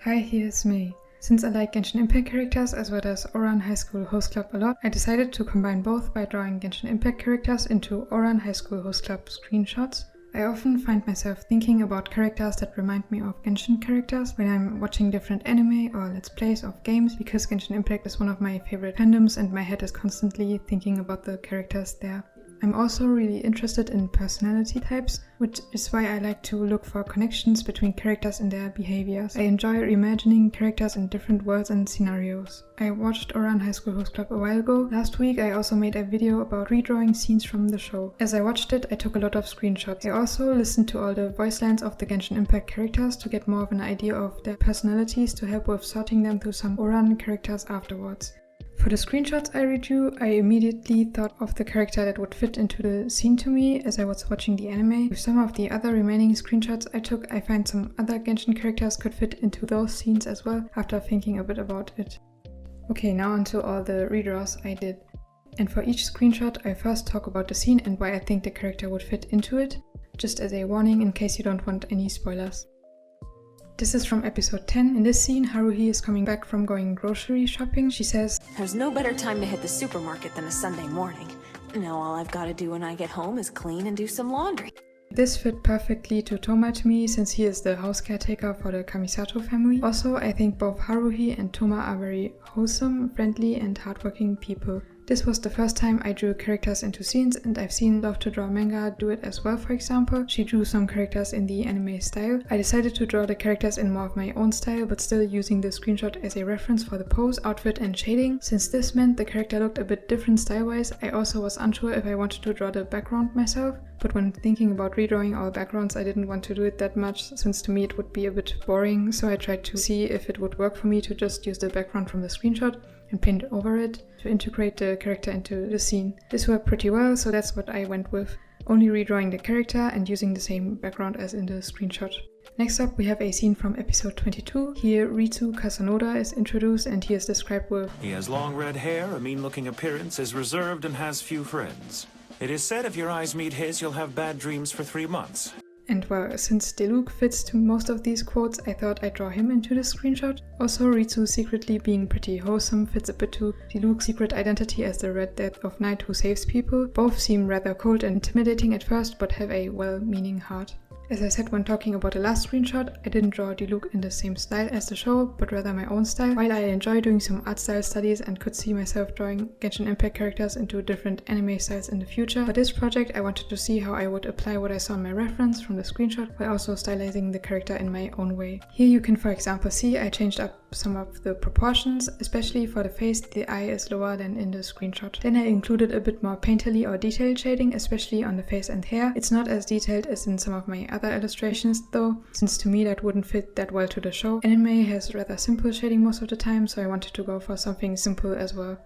Hi, here's May. Since I like Genshin Impact characters as well as Ouran Highschool Hostclub a lot, I decided to combine both by drawing Genshin Impact characters into Ouran Highschool Hostclub screenshots. I often find myself thinking about characters that remind me of Genshin characters when I'm watching different anime or let's plays of games, because Genshin Impact is one of my favorite fandoms and my head is constantly thinking about the characters there. I'm also really interested in personality types, which is why I like to look for connections between characters and their behaviors. I enjoy reimagining characters in different worlds and scenarios. I watched Ouran Highschool Hostclub a while ago. Last week I also made a video about redrawing scenes from the show. As I watched it, I took a lot of screenshots. I also listened to all the voice lines of the Genshin Impact characters to get more of an idea of their personalities to help with sorting them through some Ouran characters afterwards. For the screenshots I redrew, I immediately thought of the character that would fit into the scene to me as I was watching the anime. With some of the other remaining screenshots I took, I find some other Genshin characters could fit into those scenes as well, after thinking a bit about it. Okay, now onto all the redraws I did. And for each screenshot, I first talk about the scene and why I think the character would fit into it, just as a warning in case you don't want any spoilers. This is from episode 10. In this scene, Haruhi is coming back from going grocery shopping. She says, "There's no better time to hit the supermarket than a Sunday morning. Now all I've got to do when I get home is clean and do some laundry." This fit perfectly to Toma to me, since he is the house caretaker for the Kamisato family. Also, I think both Haruhi and Toma are very wholesome, friendly and hardworking people. This was the first time I drew characters into scenes, and I've seen Love to Draw manga do it as well. For example, she drew some characters in the anime style. I decided to draw the characters in more of my own style, but still using the screenshot as a reference for the pose, outfit and shading. Since this meant the character looked a bit different style-wise, I also was unsure if I wanted to draw the background myself. But when thinking about redrawing all backgrounds, I didn't want to do it that much, since to me it would be a bit boring, so I tried to see if it would work for me to just use the background from the screenshot and paint over it to integrate the character into the scene. This worked pretty well, so that's what I went with, only redrawing the character and using the same background as in the screenshot. Next up, we have a scene from episode 22. Here, Ritsu Kasanoda is introduced and he is described with, "He has long red hair, a mean-looking appearance, is reserved and has few friends. It is said if your eyes meet his, you'll have bbad dreams for 3 months." And well, since Diluc fits to most of these quotes, I thought I'd draw him into the screenshot. Also, Ritsu secretly being pretty wholesome fits a bit to Diluc's secret identity as the Red Death of Night who saves people. Both seem rather cold and intimidating at first, but have a well-meaning heart. As I said when talking about the last screenshot, I didn't draw Diluc in the same style as the show, but rather my own style. While I enjoy doing some art style studies and could see myself drawing Genshin Impact characters into different anime styles in the future, for this project I wanted to see how I would apply what I saw in my reference from the screenshot while also stylizing the character in my own way. Here you can for example see I changed up some of the proportions, especially for the face. The eye is lower than in the screenshot. Then I included a bit more painterly or detailed shading, especially on the face and hair. It's not as detailed as in some of my other illustrations though, since to me that wouldn't fit that well to the show. Anime has rather simple shading most of the time, so I wanted to go for something simple as well.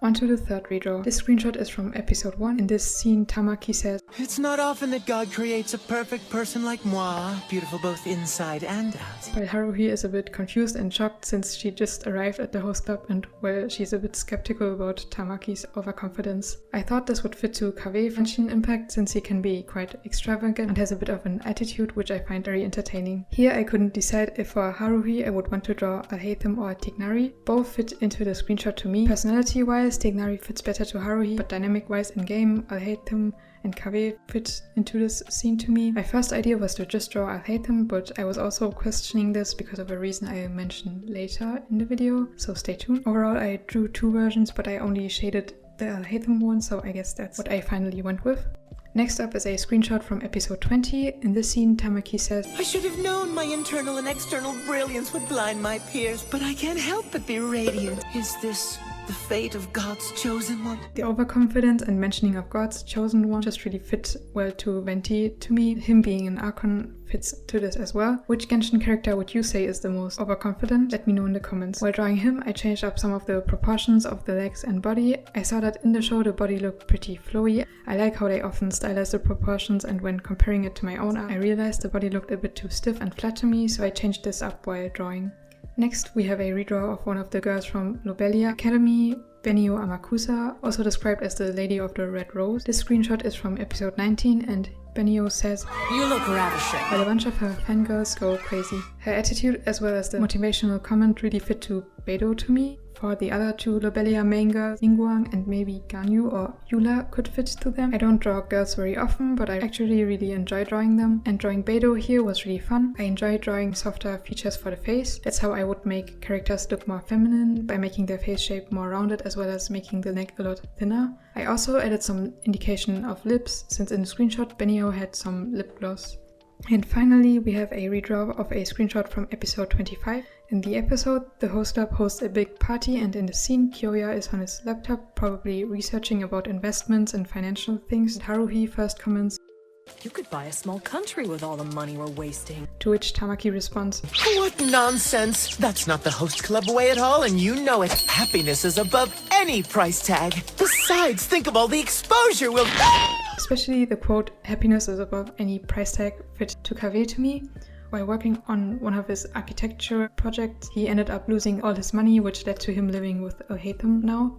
On to the third redraw. This screenshot is from episode 1. In this scene, Tamaki says, "It's not often that God creates a perfect person like moi, beautiful both inside and out." While Haruhi is a bit confused and shocked since she just arrived at the host club and, well, she's a bit skeptical about Tamaki's overconfidence. I thought this would fit to Kaveh from Genshin Impact, since he can be quite extravagant and has a bit of an attitude, which I find very entertaining. Here I couldn't decide if for Haruhi I would want to draw Alhaitham or Tignari. Both fit into the screenshot to me. Personality-wise, Tignari fits better to Haruhi, but dynamic-wise in-game, Alhaitham and Kaveh fit into this scene to me. My first idea was to just draw Alhaitham, but I was also questioning this because of a reason I'll mention later in the video, so stay tuned. Overall, I drew 2 versions, but I only shaded the Alhaitham one, so I guess that's what I finally went with. Next up is a screenshot from episode 20. In this scene, Tamaki says, "I should have known my internal and external brilliance would blind my peers, but I can't help but be radiant. Is this the fate of God's chosen one?" The overconfidence and mentioning of God's chosen one just really fit well to Venti to me. Him being an Archon fits to this as well. Which Genshin character would you say is the most overconfident? Let me know in the comments. While drawing him, I changed up some of the proportions of the legs and body. I saw that in the show the body looked pretty flowy. I like how they often stylize the proportions, and when comparing it to my own art, I realized the body looked a bit too stiff and flat to me, so I changed this up while drawing. Next, we have a redraw of one of the girls from Lobelia Academy, Benio Amakusa, also described as the Lady of the Red Rose. This screenshot is from episode 19 and Benio says, "You look ravishing." While a bunch of her fangirls go crazy. Her attitude as well as the motivational comment really fit to Beidou to me. For the other two Lobelia main girls, Ningguang and maybe Ganyu or Yula could fit to them. I don't draw girls very often, but I actually really enjoy drawing them, and drawing Beidou here was really fun. I enjoy drawing softer features for the face. That's how I would make characters look more feminine, by making their face shape more rounded as well as making the neck a lot thinner. I also added some indication of lips, since in the screenshot Benio had some lip gloss. And finally, we have a redraw of a screenshot from episode 25. In the episode, the host club hosts a big party, and in the scene, Kyoya is on his laptop, probably researching about investments and financial things. And Haruhi first comments, You could buy a small country with all the money we're wasting. To which Tamaki responds, What nonsense! That's not the host club way at all, and you know it. Happiness is above any price tag. Besides, think of all the exposure we'll... Especially the quote, happiness is above any price tag, fit to Kaveh to me. While working on one of his architecture projects, he ended up losing all his money, which led to him living with Al-Haytham now.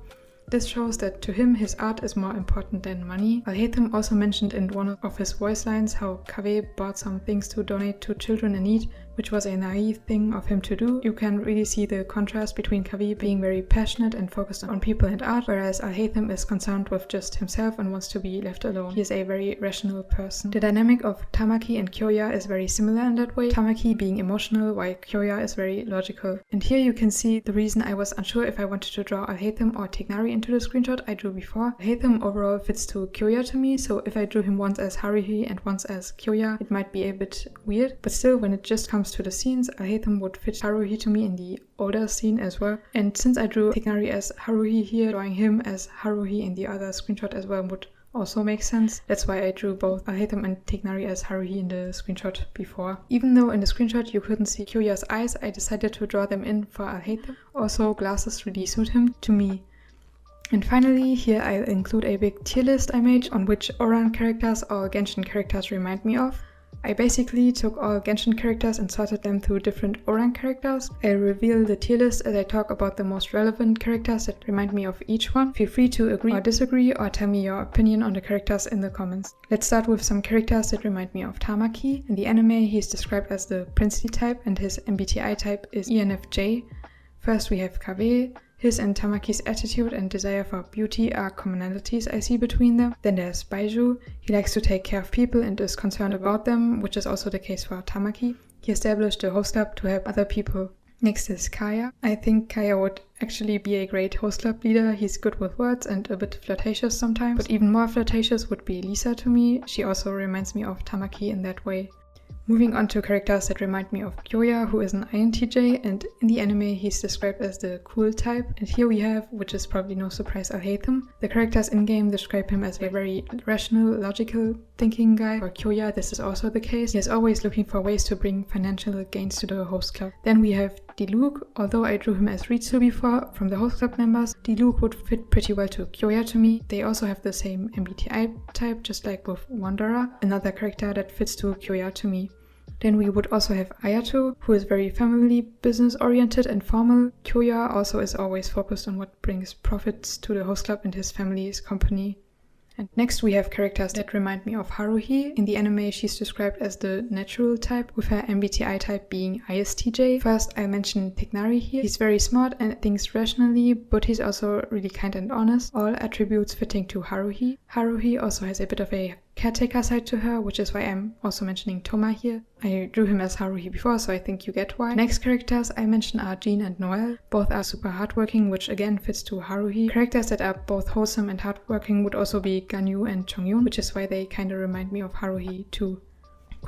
This shows that to him his art is more important than money. Al-Haytham also mentioned in one of his voice lines how Kaveh bought some things to donate to children in need, which was a naive thing of him to do. You can really see the contrast between Kaveh being very passionate and focused on people and art, whereas Al-Haytham is concerned with just himself and wants to be left alone. He is a very rational person. The dynamic of Tamaki and Kyoya is very similar in that way, Tamaki being emotional while Kyoya is very logical. And here you can see the reason I was unsure if I wanted to draw Al-Haytham or Tignari into the screenshot I drew before. Al-Haytham overall fits to Kyoya to me, so if I drew him once as Haruhi and once as Kyoya, it might be a bit weird, but still when it just comes to the scenes, Al-Haytham would fit Haruhi to me in the older scene as well. And since I drew Tignari as Haruhi here, drawing him as Haruhi in the other screenshot as well would also make sense. That's why I drew both Al-Haytham and Tignari as Haruhi in the screenshot before. Even though in the screenshot you couldn't see Kyoya's eyes, I decided to draw them in for Al-Haytham. Also, glasses really suit him to me. And finally, here I'll include a big tier list I made on which Ouran characters or Genshin characters remind me of. I basically took all Genshin characters and sorted them through different Ouran characters. I'll reveal the tier list as I talk about the most relevant characters that remind me of each one. Feel free to agree or disagree or tell me your opinion on the characters in the comments. Let's start with some characters that remind me of Tamaki. In the anime, he's described as the princely type and his MBTI type is ENFJ. First we have Kaveh. His and Tamaki's attitude and desire for beauty are commonalities I see between them. Then there's Baiju. He likes to take care of people and is concerned about them, which is also the case for Tamaki. He established a host club to help other people. Next is Kaya. I think Kaya would actually be a great host club leader. He's good with words and a bit flirtatious sometimes, but even more flirtatious would be Lisa to me. She also reminds me of Tamaki in that way. Moving on to characters that remind me of Kyoya, who is an INTJ, and in the anime he's described as the cool type. And here we have, which is probably no surprise, Al-Haytham. The characters in-game describe him as a very rational, logical thinking guy. For Kyoya, this is also the case. He is always looking for ways to bring financial gains to the host club. Then we have Diluc. Although I drew him as Ritsu before from the host club members, Diluc would fit pretty well to Kyoya to me. They also have the same MBTI type, just like with Wanderer, another character that fits to Kyoya to me. Then we would also have Ayato, who is very family, business-oriented and formal. Kyoya also is always focused on what brings profits to the host club and his family's company. And next we have characters that remind me of Haruhi. In the anime she's described as the natural type, with her MBTI type being ISTJ. First I mentioned Tignari here. He's very smart and thinks rationally, but he's also really kind and honest. All attributes fitting to Haruhi. Haruhi also has a bit of a caretaker side to her, which is why I'm also mentioning Toma here. I drew him as Haruhi before, so I think you get why. Next characters I mentioned are Jean and Noel. Both are super hardworking, which again fits to Haruhi. Characters that are both wholesome and hardworking would also be Ganyu and Chongyun, which is why they kinda remind me of Haruhi too.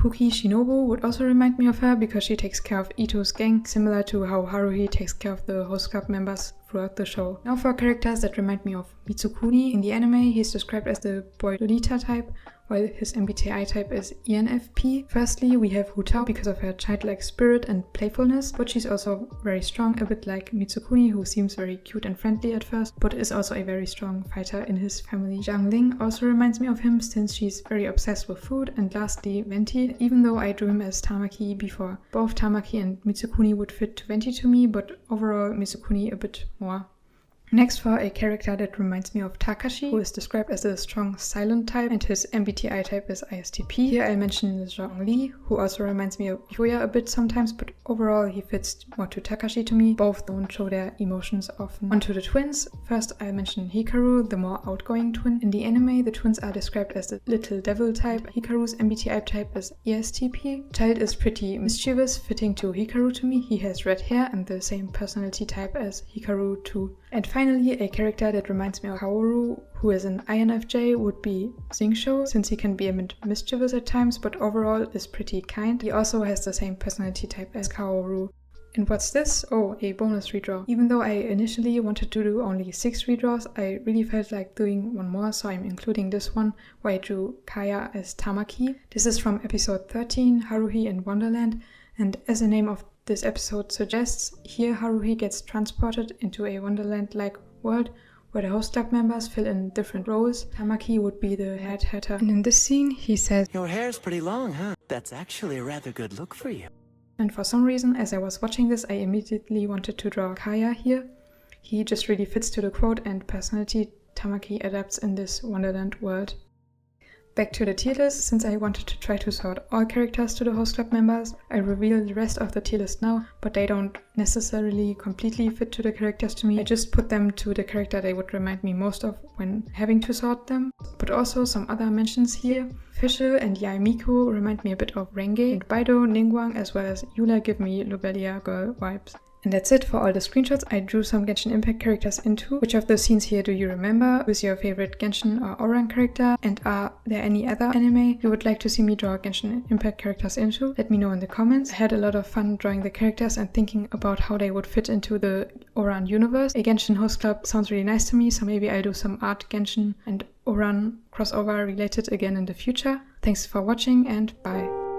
Kuki Shinobu would also remind me of her because she takes care of Ito's gang, similar to how Haruhi takes care of the host club members throughout the show. Now for characters that remind me of Mitsukuni. In the anime he's described as the boy Lolita type, while his MBTI type is ENFP. Firstly, we have Hutao because of her childlike spirit and playfulness, but she's also very strong, a bit like Mitsukuni, who seems very cute and friendly at first, but is also a very strong fighter in his family. Jiangling also reminds me of him since she's very obsessed with food. And lastly, Venti, even though I drew him as Tamaki before. Both Tamaki and Mitsukuni would fit to Venti to me, but overall Mitsukuni a bit more. Next, for a character that reminds me of Takashi, who is described as a strong silent type and his MBTI type is ISTP. Here I'll mention Zhongli, who also reminds me of Yuya a bit sometimes, but overall he fits more to Takashi to me. Both don't show their emotions often. Onto the twins. First I'll mention Hikaru, the more outgoing twin. In the anime, the twins are described as the little devil type. Hikaru's MBTI type is ESTP. Child is pretty mischievous, fitting to Hikaru to me. He has red hair and the same personality type as Hikaru too. And finally, a character that reminds me of Kaoru, who is an INFJ, would be Xingqiu, since he can be a bit mischievous at times, but overall is pretty kind. He also has the same personality type as Kaoru. And what's this? Oh, a bonus redraw. Even though I initially wanted to do only 6 redraws, I really felt like doing one more, so I'm including this one, where I drew Kaya as Tamaki. This is from episode 13, Haruhi in Wonderland, and as the name of this episode suggests, here Haruhi gets transported into a Wonderland-like world where the host club members fill in different roles. Tamaki would be the head hatter. And in this scene, he says, Your hair's pretty long, huh? That's actually a rather good look for you. And for some reason, as I was watching this, I immediately wanted to draw Kaya here. He just really fits to the quote and personality Tamaki adapts in this Wonderland world. Back to the tier list. Since I wanted to try to sort all characters to the host club members, I reveal the rest of the tier list now, but they don't necessarily completely fit to the characters to me. I just put them to the character they would remind me most of when having to sort them. But also some other mentions here. Fischl and Yaimiku remind me a bit of Renge, and Baido, Ningguang as well as Yula give me Lobelia girl vibes. And that's it for all the screenshots I drew some Genshin Impact characters into. Which of the scenes here do you remember? Who's your favorite Genshin or Ouran character? And are there any other anime you would like to see me draw Genshin Impact characters into? Let me know in the comments. I had a lot of fun drawing the characters and thinking about how they would fit into the Ouran universe. A Genshin Host Club sounds really nice to me, so maybe I'll do some art Genshin and Ouran crossover related again in the future. Thanks for watching and bye.